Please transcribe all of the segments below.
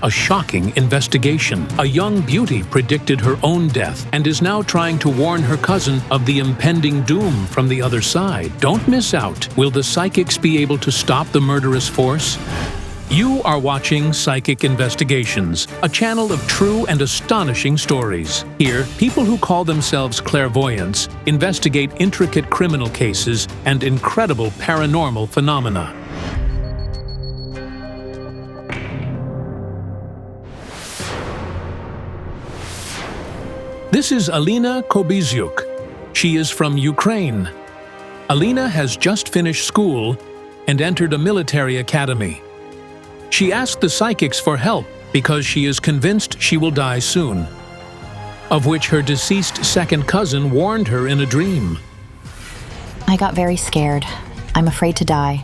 A shocking investigation. A young beauty predicted her own death and is now trying to warn her cousin of the impending doom from the other side. Don't miss out. Will the psychics be able to stop the murderous force? You are watching Psychic Investigations, a channel of true and astonishing stories. Here, people who call themselves clairvoyants investigate intricate criminal cases and incredible paranormal phenomena. This is Alína Kobizyúk. She is from Ukraine. Alina has just finished school and entered a military academy. She asked the psychics for help because she is convinced she will die soon, of which her deceased second cousin warned her in a dream. I got very scared. I'm afraid to die.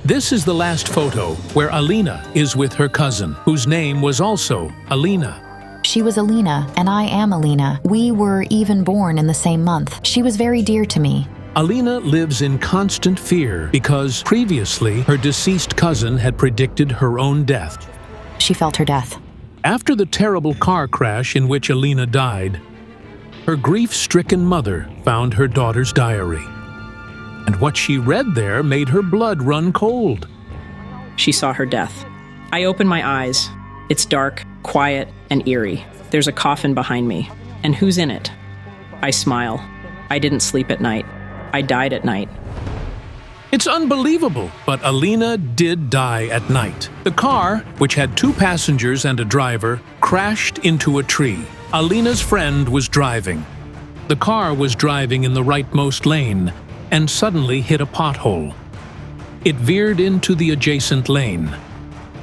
This is the last photo where Alina is with her cousin, whose name was also Alina. She was Alina, and I am Alina. We were even born in the same month. She was very dear to me. Alina lives in constant fear because previously her deceased cousin had predicted her own death. She felt her death. After the terrible car crash in which Alina died, her grief-stricken mother found her daughter's diary. And what she read there made her blood run cold. She saw her death. I open my eyes. It's dark, quiet, and eerie. There's a coffin behind me. And who's in it? I smile. I didn't sleep at night. I died at night. It's unbelievable, but Alina did die at night. The car, which had 2 passengers and a driver, crashed into a tree. Alina's friend was driving. The car was driving in the rightmost lane and suddenly hit a pothole. It veered into the adjacent lane.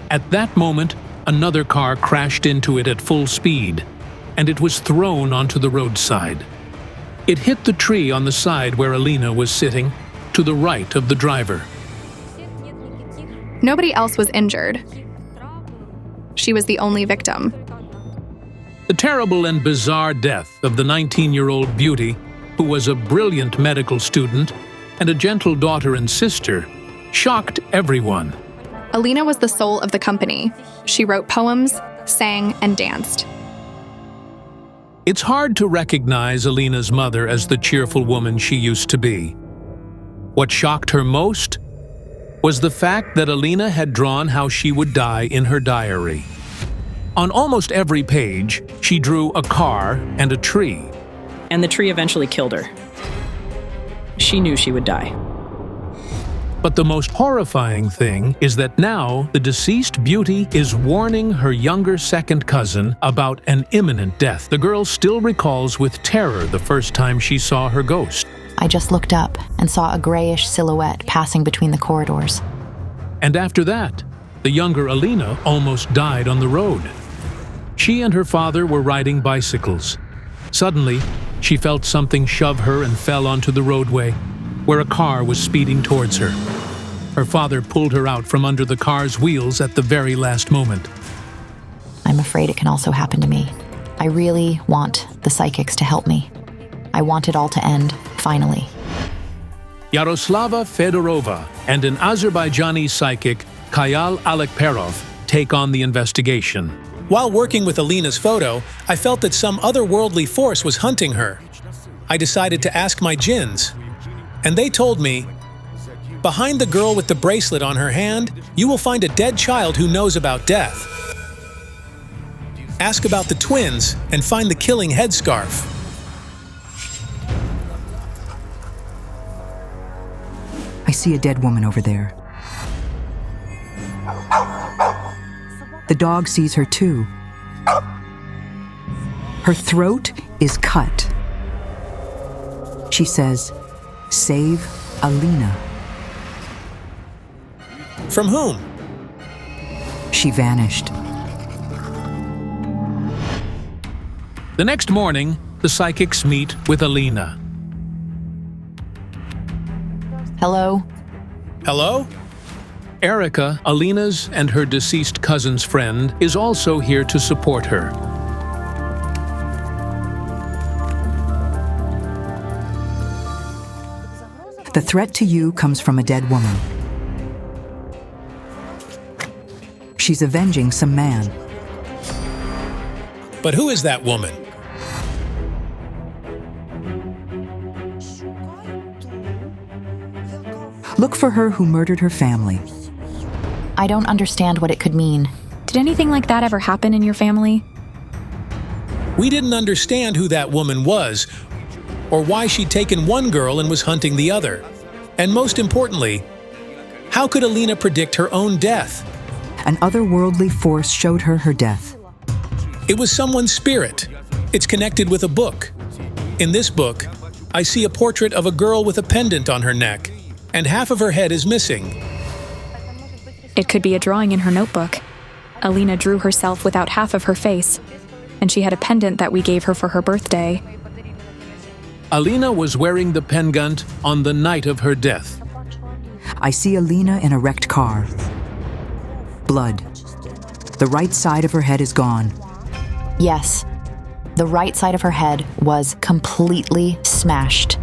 At that moment, another car crashed into it at full speed, and it was thrown onto the roadside. It hit the tree on the side where Alina was sitting, to the right of the driver. Nobody else was injured. She was the only victim. The terrible and bizarre death of the 19-year-old beauty, who was a brilliant medical student and a gentle daughter and sister, shocked everyone. Alina was the soul of the company. She wrote poems, sang, and danced. It's hard to recognize Alina's mother as the cheerful woman she used to be. What shocked her most was the fact that Alina had drawn how she would die in her diary. On almost every page, she drew a car and a tree. And the tree eventually killed her. She knew she would die. But the most horrifying thing is that now the deceased beauty is warning her younger second cousin about an imminent death. The girl still recalls with terror the first time she saw her ghost. I just looked up and saw a grayish silhouette passing between the corridors. And after that, the younger Alina almost died on the road. She and her father were riding bicycles. Suddenly, she felt something shove her and fell onto the roadway, where a car was speeding towards her. Her father pulled her out from under the car's wheels at the very last moment. I'm afraid it can also happen to me. I really want the psychics to help me. I want it all to end, finally. Yaroslava Fedorova and an Azerbaijani psychic, Kayal Alekperov, take on the investigation. While working with Alina's photo, I felt that some otherworldly force was hunting her. I decided to ask my djinns, and they told me, behind the girl with the bracelet on her hand, you will find a dead child who knows about death. Ask about the twins and find the killing headscarf. I see a dead woman over there. The dog sees her too. Her throat is cut. She says, "Save Alina." From whom? She vanished. The next morning, the psychics meet with Alina. Hello? Hello? Erica, Alina's and her deceased cousin's friend, is also here to support her. The threat to you comes from a dead woman. She's avenging some man. But who is that woman? Look for her who murdered her family. I don't understand what it could mean. Did anything like that ever happen in your family? We didn't understand who that woman was, or why she'd taken one girl and was hunting the other. And most importantly, how could Alina predict her own death? An otherworldly force showed her her death. It was someone's spirit. It's connected with a book. In this book, I see a portrait of a girl with a pendant on her neck, and half of her head is missing. It could be a drawing in her notebook. Alina drew herself without half of her face, and she had a pendant that we gave her for her birthday. Alina was wearing the pendant on the night of her death. I see Alina in a wrecked car. Blood. The right side of her head is gone. Yes, the right side of her head was completely smashed.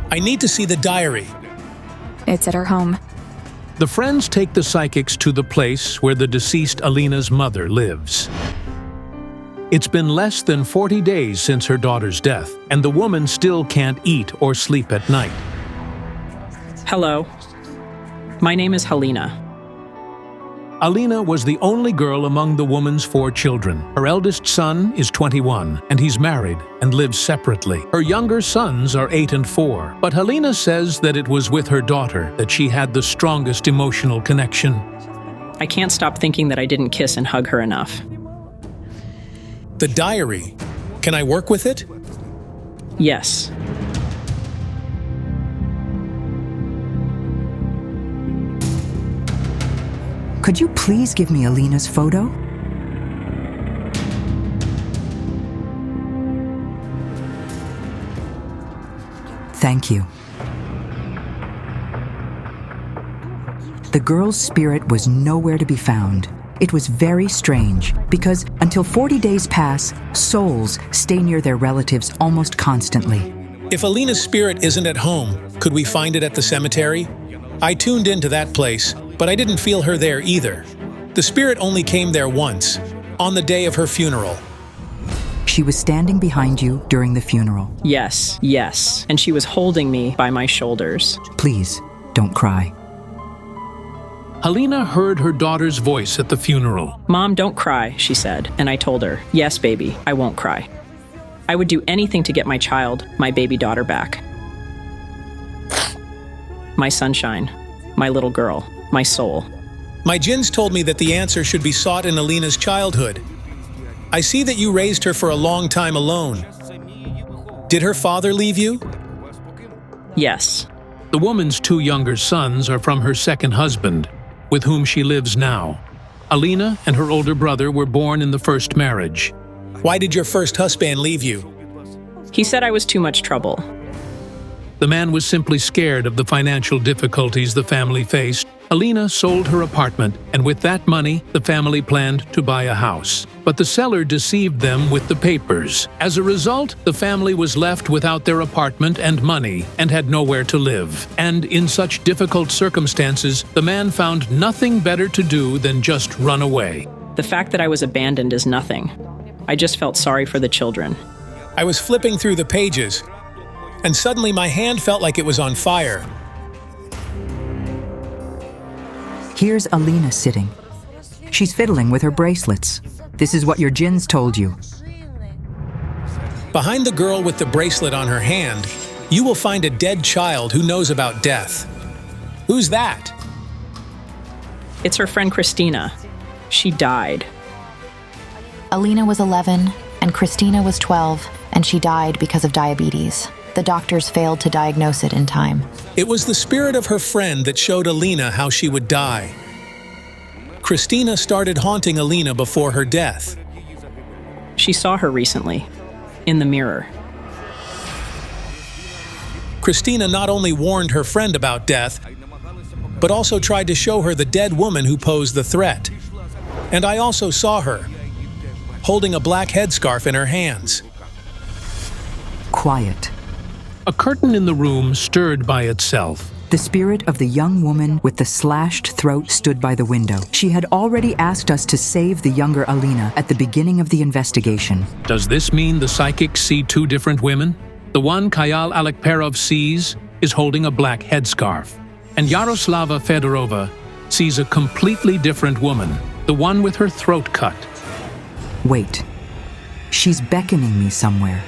I need to see the diary. It's at her home. The friends take the psychics to the place where the deceased Alina's mother lives. It's been less than 40 days since her daughter's death, and the woman still can't eat or sleep at night. Hello. My name is Alina. Alina was the only girl among the woman's 4 children. Her eldest son is 21, and he's married and lives separately. Her younger sons are 8 and 4, but Alina says that it was with her daughter that she had the strongest emotional connection. I can't stop thinking that I didn't kiss and hug her enough. The diary. Can I work with it? Yes. Could you please give me Alina's photo? Thank you. The girl's spirit was nowhere to be found. It was very strange, because until 40 days pass, souls stay near their relatives almost constantly. If Alina's spirit isn't at home, could we find it at the cemetery? I tuned into that place, but I didn't feel her there either. The spirit only came there once, on the day of her funeral. She was standing behind you during the funeral. Yes. And she was holding me by my shoulders. Please, don't cry. Alina heard her daughter's voice at the funeral. Mom, don't cry, she said, and I told her, yes, baby, I won't cry. I would do anything to get my child, my baby daughter, back. My sunshine, my little girl, my soul. My jinns told me that the answer should be sought in Alina's childhood. I see that you raised her for a long time alone. Did her father leave you? Yes. The woman's 2 younger sons are from her second husband, with whom she lives now. Alina and her older brother were born in the first marriage. Why did your first husband leave you? He said I was too much trouble. The man was simply scared of the financial difficulties the family faced. Alina sold her apartment, and with that money, the family planned to buy a house. But the seller deceived them with the papers. As a result, the family was left without their apartment and money, and had nowhere to live. And in such difficult circumstances, the man found nothing better to do than just run away. The fact that I was abandoned is nothing. I just felt sorry for the children. I was flipping through the pages, and suddenly my hand felt like it was on fire. Here's Alina sitting. She's fiddling with her bracelets. This is what your jinns told you. Behind the girl with the bracelet on her hand, you will find a dead child who knows about death. Who's that? It's her friend Christina. She died. Alina was 11, and Christina was 12, and she died because of diabetes. The doctors failed to diagnose it in time. It was the spirit of her friend that showed Alina how she would die. Christina started haunting Alina before her death. She saw her recently, in the mirror. Christina not only warned her friend about death, but also tried to show her the dead woman who posed the threat. And I also saw her, holding a black headscarf in her hands. Quiet. A curtain in the room stirred by itself. The spirit of the young woman with the slashed throat stood by the window. She had already asked us to save the younger Alina at the beginning of the investigation. Does this mean the psychics see two different women? The one Kayal Alekperov sees is holding a black headscarf, and Yaroslava Fedorova sees a completely different woman, the one with her throat cut. Wait. She's beckoning me somewhere.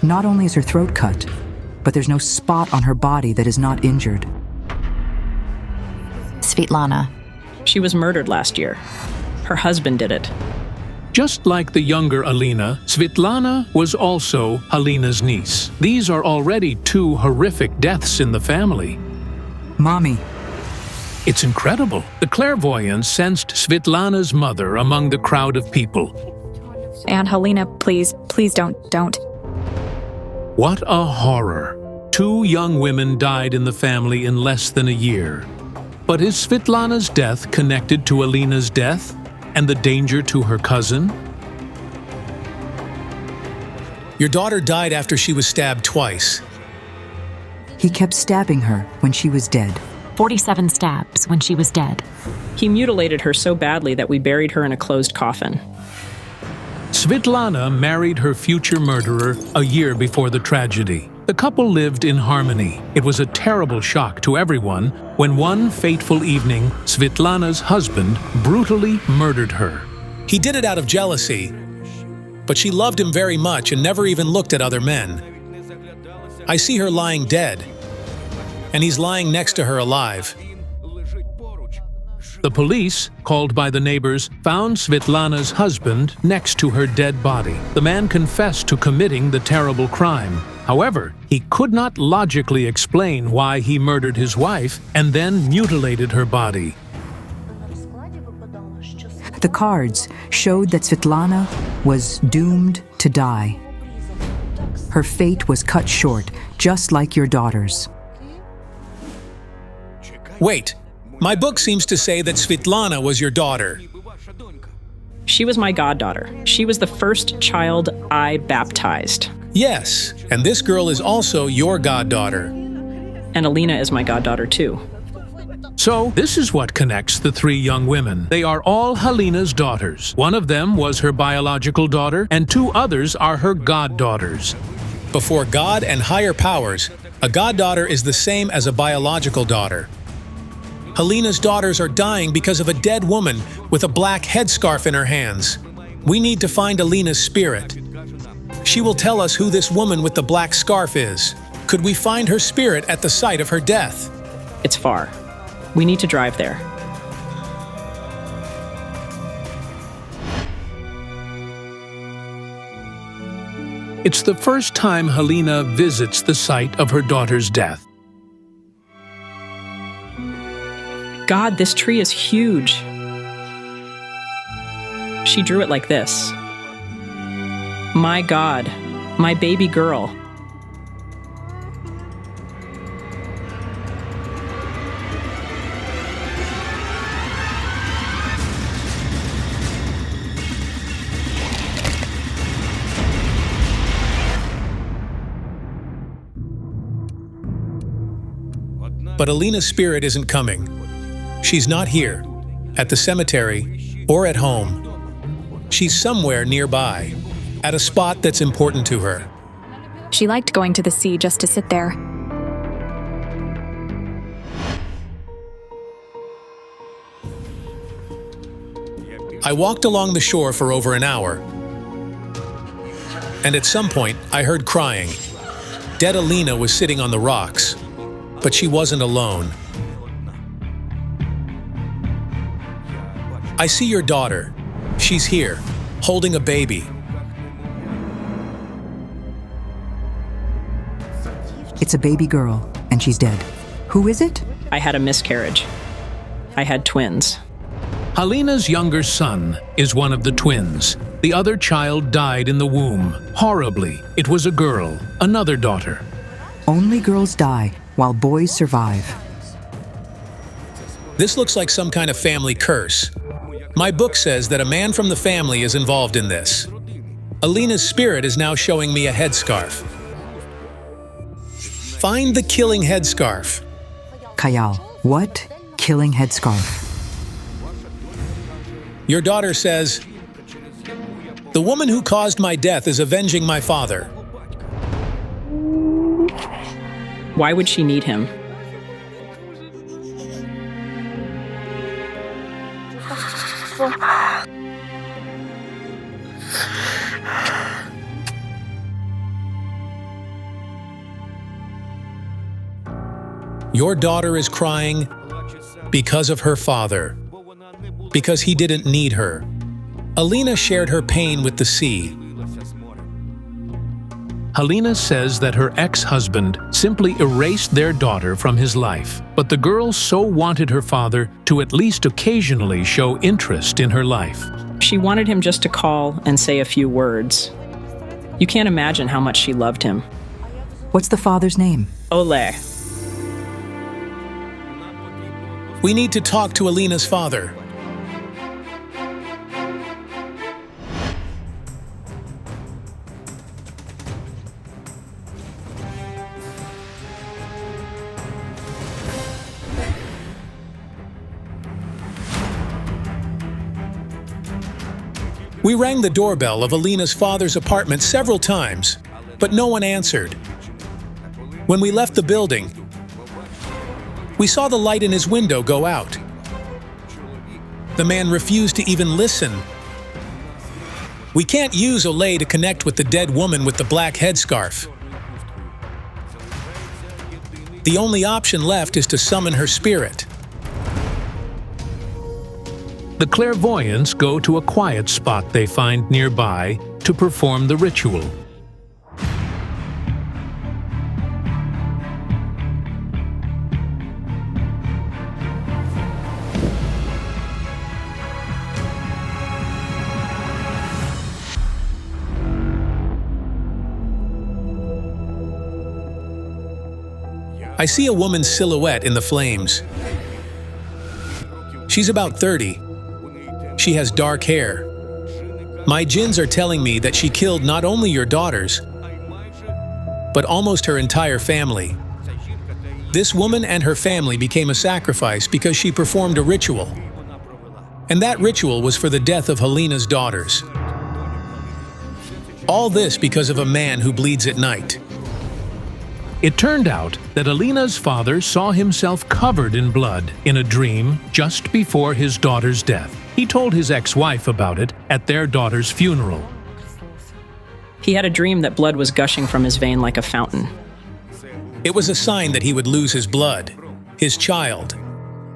Not only is her throat cut, but there's no spot on her body that is not injured. Svetlana. She was murdered last year. Her husband did it. Just like the younger Alina, Svetlana was also Alina's niece. These are already two horrific deaths in the family. Mommy. It's incredible. The clairvoyant sensed Svetlana's mother among the crowd of people. Aunt Alina, please don't. What a horror. Two young women died in the family in less than a year. But is Svetlana's death connected to Alina's death and the danger to her cousin? Your daughter died after she was stabbed twice. He kept stabbing her when she was dead. 47 stabs when she was dead. He mutilated her so badly that we buried her in a closed coffin. Svetlana married her future murderer a year before the tragedy. The couple lived in harmony. It was a terrible shock to everyone when one fateful evening, Svetlana's husband brutally murdered her. He did it out of jealousy, but she loved him very much and never even looked at other men. I see her lying dead, and he's lying next to her alive. The police, called by the neighbors, found Svetlana's husband next to her dead body. The man confessed to committing the terrible crime. However, he could not logically explain why he murdered his wife and then mutilated her body. The cards showed that Svetlana was doomed to die. Her fate was cut short, just like your daughter's. Wait, my book seems to say that Svetlana was your daughter. She was my goddaughter. She was the first child I baptized. Yes, and this girl is also your goddaughter. And Alina is my goddaughter too. So, this is what connects the three young women. They are all Alina's daughters. One of them was her biological daughter, and two others are her goddaughters. Before God and higher powers, a goddaughter is the same as a biological daughter. Alina's daughters are dying because of a dead woman with a black headscarf in her hands. We need to find Alina's spirit. She will tell us who this woman with the black scarf is. Could we find her spirit at the site of her death? It's far. We need to drive there. It's the first time Alina visits the site of her daughter's death. God, this tree is huge. She drew it like this. My God, my baby girl. But Alina's spirit isn't coming. She's not here, at the cemetery, or at home. She's somewhere nearby, at a spot that's important to her. She liked going to the sea just to sit there. I walked along the shore for over an hour, and at some point I heard crying. Dead Alina was sitting on the rocks, but she wasn't alone. I see your daughter. She's here, holding a baby. It's a baby girl, and she's dead. Who is it? I had a miscarriage. I had twins. Alina's younger son is one of the twins. The other child died in the womb, horribly. It was a girl, another daughter. Only girls die, while boys survive. This looks like some kind of family curse. My book says that a man from the family is involved in this. Alina's spirit is now showing me a headscarf. Find the killing headscarf. Kayal, what killing headscarf? Your daughter says, "The woman who caused my death is avenging my father." Why would she need him? Your daughter is crying because of her father, because he didn't need her. Alina shared her pain with the sea. Alina says that her ex-husband simply erased their daughter from his life, but the girl so wanted her father to at least occasionally show interest in her life. She wanted him just to call and say a few words. You can't imagine how much she loved him. What's the father's name? Ole. We need to talk to Alina's father. We rang the doorbell of Alina's father's apartment several times, but no one answered. When we left the building, we saw the light in his window go out. The man refused to even listen. We can't use Ole to connect with the dead woman with the black headscarf. The only option left is to summon her spirit. The clairvoyants go to a quiet spot they find nearby to perform the ritual. I see a woman's silhouette in the flames. She's about 30. She has dark hair. My jinns are telling me that she killed not only your daughters, but almost her entire family. This woman and her family became a sacrifice because she performed a ritual. And that ritual was for the death of Alina's daughters. All this because of a man who bleeds at night. It turned out that Alina's father saw himself covered in blood in a dream just before his daughter's death. He told his ex-wife about it at their daughter's funeral. He had a dream that blood was gushing from his vein like a fountain. It was a sign that he would lose his blood, his child.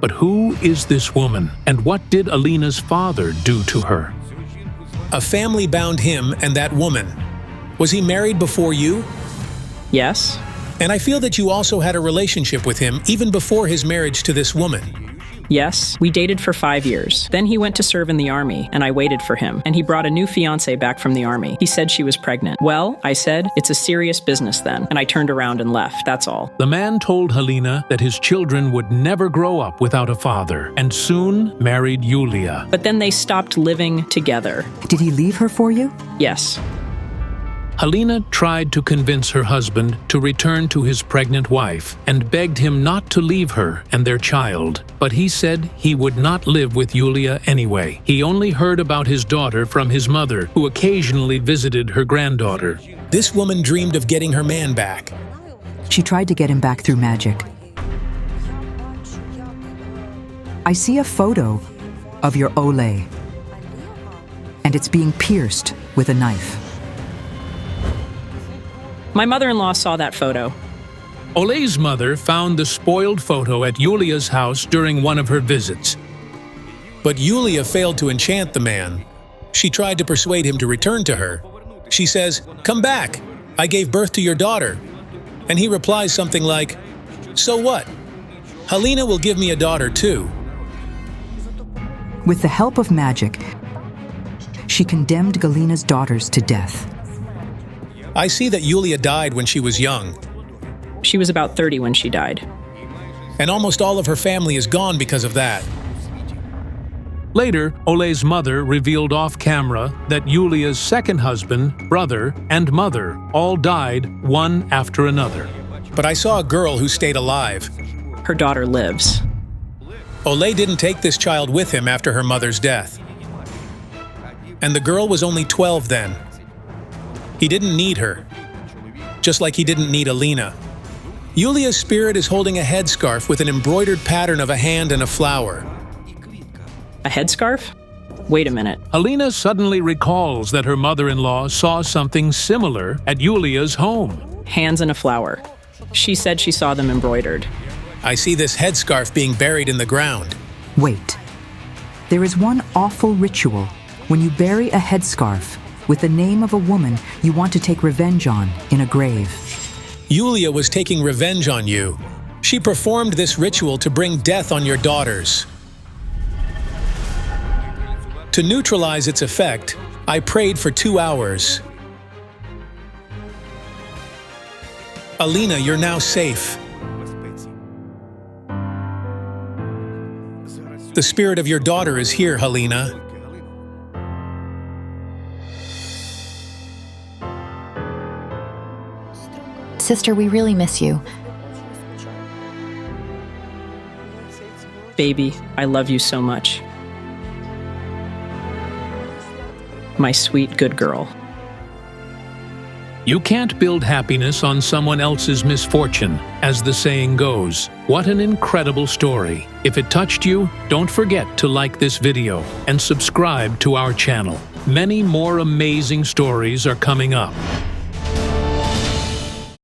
But who is this woman, and what did Alina's father do to her? A family bound him and that woman. Was he married before you? Yes? And I feel that you also had a relationship with him even before his marriage to this woman. Yes, we dated for 5 years. Then he went to serve in the army, and I waited for him. And he brought a new fiancée back from the army. He said she was pregnant. Well, I said, it's a serious business then. And I turned around and left, that's all. The man told Alina that his children would never grow up without a father, and soon married Yulia. But then they stopped living together. Did he leave her for you? Yes. Alina tried to convince her husband to return to his pregnant wife and begged him not to leave her and their child, but he said he would not live with Yulia anyway. He only heard about his daughter from his mother, who occasionally visited her granddaughter. This woman dreamed of getting her man back. She tried to get him back through magic. I see a photo of your Ole, and it's being pierced with a knife. My mother-in-law saw that photo. Ole's mother found the spoiled photo at Yulia's house during one of her visits. But Yulia failed to enchant the man. She tried to persuade him to return to her. She says, "Come back, I gave birth to your daughter." And he replies something like, "So what? Alina will give me a daughter too." With the help of magic, she condemned Galina's daughters to death. I see that Yulia died when she was young, She was about 30 when she died. and almost all of her family is gone because of that. Later, Ole's mother revealed off-camera that Yulia's second husband, brother, and mother all died one after another. But I saw a girl who stayed alive. Her daughter lives. Ole didn't take this child with him after her mother's death. And the girl was only 12 then. He didn't need her, just like he didn't need Alina. Yulia's spirit is holding a headscarf with an embroidered pattern of a hand and a flower. A headscarf? Wait a minute. Alina suddenly recalls that her mother-in-law saw something similar at Yulia's home. Hands and a flower. She said she saw them embroidered. I see this headscarf being buried in the ground. Wait. There is one awful ritual when you bury a headscarf with the name of a woman you want to take revenge on in a grave. Yulia was taking revenge on you. She performed this ritual to bring death on your daughters. To neutralize its effect, I prayed for 2 hours. Alina, you're now safe. The spirit of your daughter is here, Alina. Sister, we really miss you. Baby, I love you so much. My sweet, good girl. You can't build happiness on someone else's misfortune, as the saying goes. What an incredible story. If it touched you, don't forget to like this video and subscribe to our channel. Many more amazing stories are coming up.